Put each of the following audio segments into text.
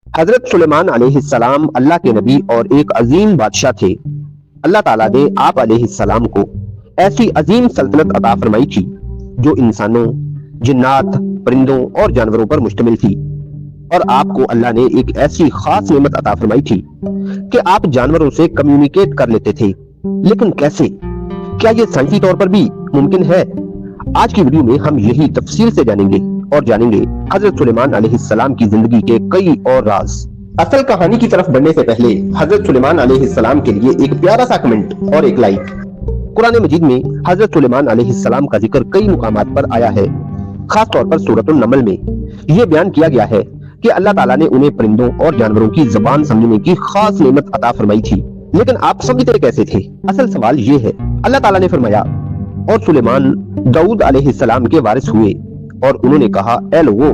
हजरत सुलेमान अलैहिस्सलाम अल्लाह के नबी और एक अजीम बादशाह थे। अल्लाह ताला ने आप अलैहिस्सलाम को ऐसी अजीम सल्तनत अता फरमाई थी जो इंसानों, जिन्नात, परिंदों और जानवरों पर मुश्तमिल थी। और आपको अल्लाह ने एक ऐसी खास नेमत अता फरमाई थी कि आप जानवरों से कम्युनिकेट कर लेते थे। लेकिन कैसे? क्या ये साइंसी तौर पर भी मुमकिन है? आज की वीडियो में हम यही तफसील से जानेंगे और जानेंगे हजरत सुलेमान अलैहिस्सलाम की जिंदगी के कई और राज। असल कहानी की तरफ बढ़ने से पहले हजरत सुलेमान अलैहिस्सलाम के लिए एक प्यारा सा कमेंट और एक लाइक। कुरान मजीद में हजरत सुलेमान अलैहिस्सलाम का जिक्र कई मुकामात पर आया है। खास तौर पर सूरतुल नमल में यह बयान किया गया है कि अल्लाह ताला ने उन्हें परिंदों और जानवरों की जबान समझने की खास नेमत अता फरमाई थी। लेकिन आप समझते कैसे थे? असल सवाल ये है, अल्लाह ताला ने फरमाया, और सुलेमान दाऊद अलैहिस्सलाम के वारिस हुए और उन्होंने कहा, ऐ लोगों,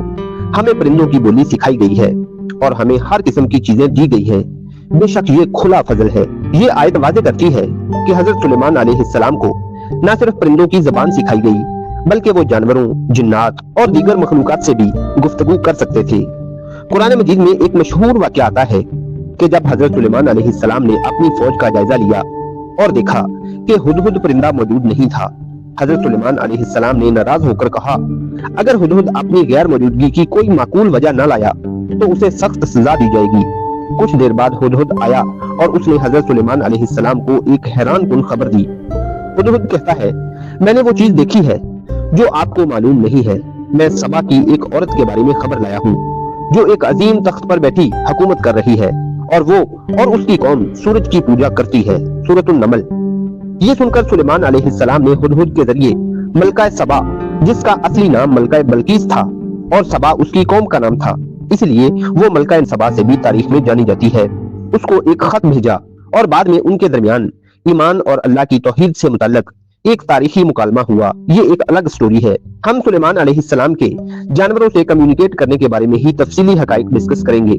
हमें परिंदों की बोली सिखाई गई है और हमें हर किस्म की चीजें दी गई हैं। बेशक ये खुला फजल है। ये आयत वाज़े करती है कि हजरत सुलेमान अलैहिस्सलाम को न सिर्फ परिंदों की जबान सिखाई गई, बल्कि वो जानवरों, जिन्नात और दीगर मखलूकात से भी गुफ्तगू कर सकते थे। कुरान मजीद में एक मशहूर वाक़या आता है कि जब हजरत सुलेमान अलैहिस्सलाम ने अपनी फौज का जायजा लिया और देखा कि हुदहुद परिंदा मौजूद नहीं था, हजरत सुलेमान अलैहिस्सलाम ने नाराज होकर कहा, अगर हुदहुद अपनी गैर मौजूदगी की कोई माकूल वजह न लाया तो उसे सख्त सजा दी जाएगी। कुछ देर बाद हुदहुद आया और उसने हजरत सुलेमान अलैहिस्सलाम को एक हैरान कुन खबर दी। हुदहुद कहता है, मैंने वो चीज देखी है जो आपको मालूम नहीं है। मैं सबा की एक औरत के बारे में खबर लाया हूँ जो एक अजीम तख्त पर बैठी हुकूमत कर रही है और वो और उसकी कौम सूरज की पूजा करती है। सूरतुल नमल। ये सुनकर सुलेमान अलैहिस्सलाम ने हुदहुद के जरिए मलका सबा, जिसका असली नाम मलका बल्कीस था और सबा उसकी कौम का नाम था, इसलिए वो मलका सबा से भी तारीख में जानी जाती है, उसको एक खत भेजा और बाद में उनके दरमियान ईमान और अल्लाह की तौहीद से मुतल्लक एक तारीखी मुकालमा हुआ। ये एक अलग स्टोरी है। हम सुलेमान अलैहिस्सलाम के जानवरों से कम्युनिकेट करने के बारे में ही तफसीली हकाइक डिस्कस करेंगे।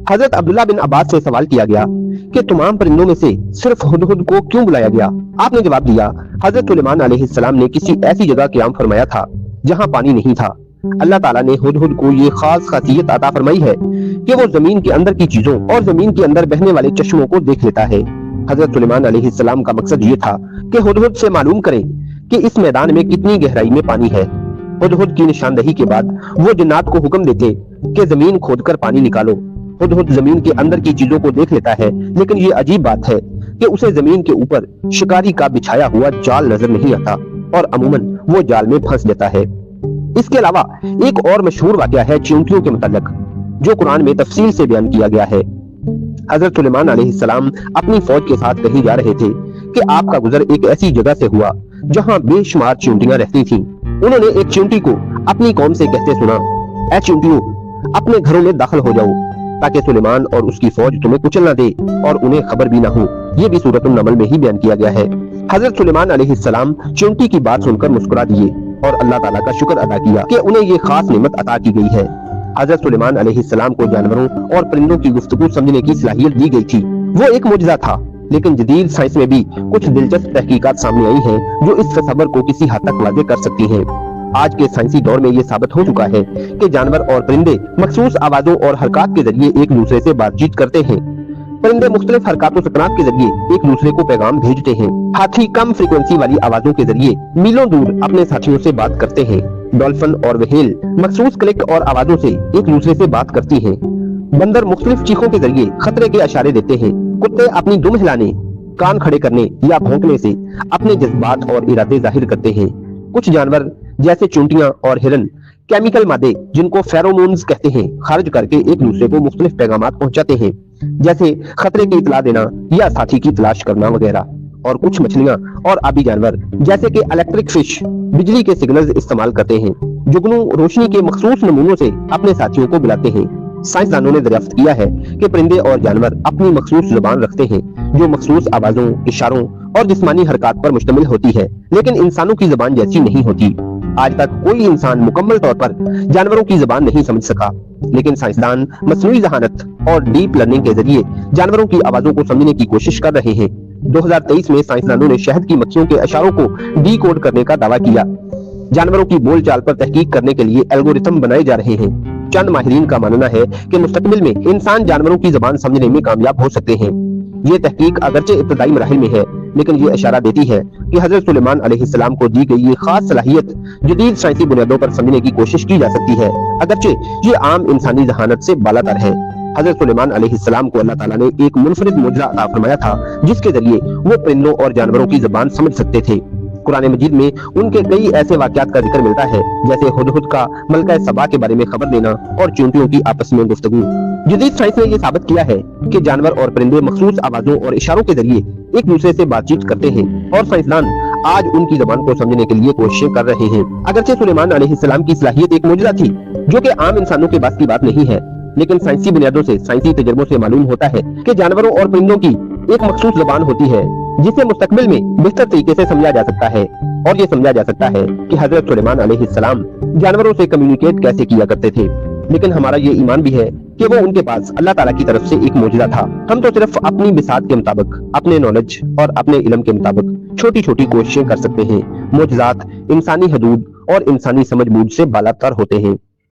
हजरत अब्दुल्लाह बिन अब्बास से सवाल किया गया कि तमाम परिंदों में से सिर्फ हुदहुद को क्यों बुलाया गया? आपने जवाब दिया, हजरत सुलेमान अलैहिस्सलाम ने किसी ऐसी जगह क़याम फरमाया था जहां पानी नहीं था। अल्लाह ताला ने हुदहुद को ये खास खासियत अता फरमाई है कि वो जमीन के अंदर की चीजों और जमीन के अंदर बहने वाले चश्मों को देख लेता है। हजरत सुलेमान अलैहिस्सलाम का मकसद ये था कि हुदहुद से मालूम करें कि इस मैदान में कितनी गहराई में पानी है। हुदहुद की निशानदही के बाद वो जिन्नात को हुक्म देते कि जमीन खोदकर पानी निकालो। हुदहुद जमीन के अंदर की चीजों को देख लेता है, लेकिन ये अजीब बात है कि उसे जमीन के ऊपर शिकारी का बिछाया हुआ जाल नजर नहीं आता और अमूमन वो जाल में फंस जाता है। इसके अलावा एक और मशहूर वाकया है चींटियों के मुताल्लिक, जो कुरान में तफसील से बयान किया गया है। हजरत सुलेमान अलैहिस्सलाम अपनी फौज के साथ कहीं जा रहे थे कि आपका गुजर एक ऐसी जगह से हुआ जहां बेशुमार चींटियां रहती थीं। उन्होंने एक चींटी को अपनी कौम से कहते सुना, ऐ चींटियों, अपने घरों में दाखिल हो जाओ ताकि सुलेमान और उसकी फौज तुम्हें कुचल न दे और उन्हें खबर भी न हो। ये भी सूरतुल नमल में ही बयान किया गया है। हजरत सुलेमान अलैहिस्सलाम चींटी की बात सुनकर मुस्कुरा दिए और अल्लाह ताला का शुक्र अदा किया कि उन्हें ये खास नेमत अता की गई है। हजरत सुलेमान अलैहिस्सलाम को जानवरों और परिंदों की गुफ्तगू समझने की सलाहियत दी गई थी। वो एक मुजज़ा था, लेकिन जदीद साइंस में भी कुछ दिलचस्प तहकीकात सामने आई हैं जो इस तसव्वुर को किसी हद तक वाज़ेह कर सकती हैं। आज के साइंसी दौर में ये साबित हो चुका है कि जानवर और परिंदे मखसूस आवाजों और हरकत के जरिए एक दूसरे से बातचीत करते हैं। परिंदे मुख्तलिफ हरकत और सकरात के जरिए एक दूसरे को पैगाम भेजते हैं। हाथी कम फ्रीक्वेंसी वाली आवाजों के जरिए मीलों दूर अपने साथियों से बात करते हैं। डॉल्फिन और व्हेल मखसूस क्लिक और आवाजों से एक दूसरे से बात करती हैं। बंदर मुख्तलिफ चीखों के जरिए खतरे के इशारे देते हैं। कुत्ते अपनी दुम हिलाने, कान खड़े करने या भौंकने से अपने जज्बात और इरादे जाहिर करते हैं। कुछ जानवर जैसे चींटियां और हिरन केमिकल मादे, जिनको फेरोमोन्स कहते हैं, खारिज करके एक दूसरे को मुख्तलिफ पैगामात पहुंचाते हैं, जैसे खतरे की इतला देना या साथी की तलाश करना वगैरह। और कुछ मछलियां और आबी जानवर जैसे कि इलेक्ट्रिक फिश बिजली के सिग्नल्स इस्तेमाल करते हैं। जुगनू रोशनी के मखसूस नमूनों से अपने साथियों को बुलाते हैं। साइंसदानों ने दरियाफ्त किया है कि परिंदे और जानवर अपनी मखसूस जुबान रखते हैं जो मखसूस आवाजों, इशारों और जिस्मानी हरकत पर मुश्तमिल होती है, लेकिन इंसानों की जुबान जैसी नहीं होती। आज तक कोई इंसान मुकम्मल तौर पर जानवरों की जुबान नहीं समझ सका, लेकिन साइंसदान मसनूई ज़हानत और डीप लर्निंग के जरिए जानवरों की आवाजों को समझने की कोशिश कर रहे हैं। 2023 में साइंसदानों ने शहद की मक्खियों के इशारों को डीकोड करने का दावा किया। जानवरों की बोलचाल पर तहकीक करने के लिए एल्गोरिथम बनाए जा रहे हैं। चंद माहिरीन का मानना है कि मुस्तकबिल में इंसान जानवरों की ज़बान समझने में कामयाब हो सकते हैं। ये तहकीक अगरचे इब्तदाई मराहिल में है, लेकिन ये इशारा देती है कि हजरत सुलेमान अलैहिस्सलाम को दी गई ये खास सलाहियत जदीद साइंसी बुनियादों पर समझने की कोशिश की जा सकती है, अगरचे ये आम इंसानी जहानत से बालातर है। हजरत सुलेमान अलैहिस्सलाम को अल्लाह ताला ने एक मुनफरिद मुजज़ा अता फरमाया था, जिसके जरिए वो परिंदों और जानवरों की ज़बान समझ सकते थे। कुरान मजीद में उनके कई ऐसे वाक़यात का जिक्र मिलता है, जैसे हुदहुद का मलका सबा के बारे में खबर देना और चींटियों की आपस में गुफ्तगू। जदीद साइंस ने यह साबित किया है कि जानवर और परिंदे मखसूस आवाजों और इशारों के जरिए एक दूसरे से बातचीत करते हैं और साइंसदान आज उनकी जबान को समझने के लिए कोशिशें कर रहे हैं। अगरचे सुलेमान अलैहिस्सलाम की सलाहियत एक मुजज़ा थी जो कि आम इंसानों के बस की बात नहीं है, लेकिन साइंसी बुनियादों से, साइंसी तजर्बों से मालूम होता है कि जानवरों और परिंदों की एक मखसूस जबान होती है जिसे मुस्तकबिल में बेहतर तरीके से समझा जा सकता है। और ये समझा जा सकता है कि हजरत सुलेमान अलैहिस्सलाम जानवरों से कम्युनिकेट कैसे किया करते थे। लेकिन हमारा ये ईमान भी है कि वो उनके पास अल्लाह ताला की तरफ से एक मौजूदा था। हम तो सिर्फ अपनी बिसात के मुताबिक, अपने नॉलेज और अपने इल्म के मुताबिक छोटी छोटी कोशिशें कर सकते हैं। मौजूदात इंसानी हदूद और इंसानी समझ बूझ से बालातर होते हैं।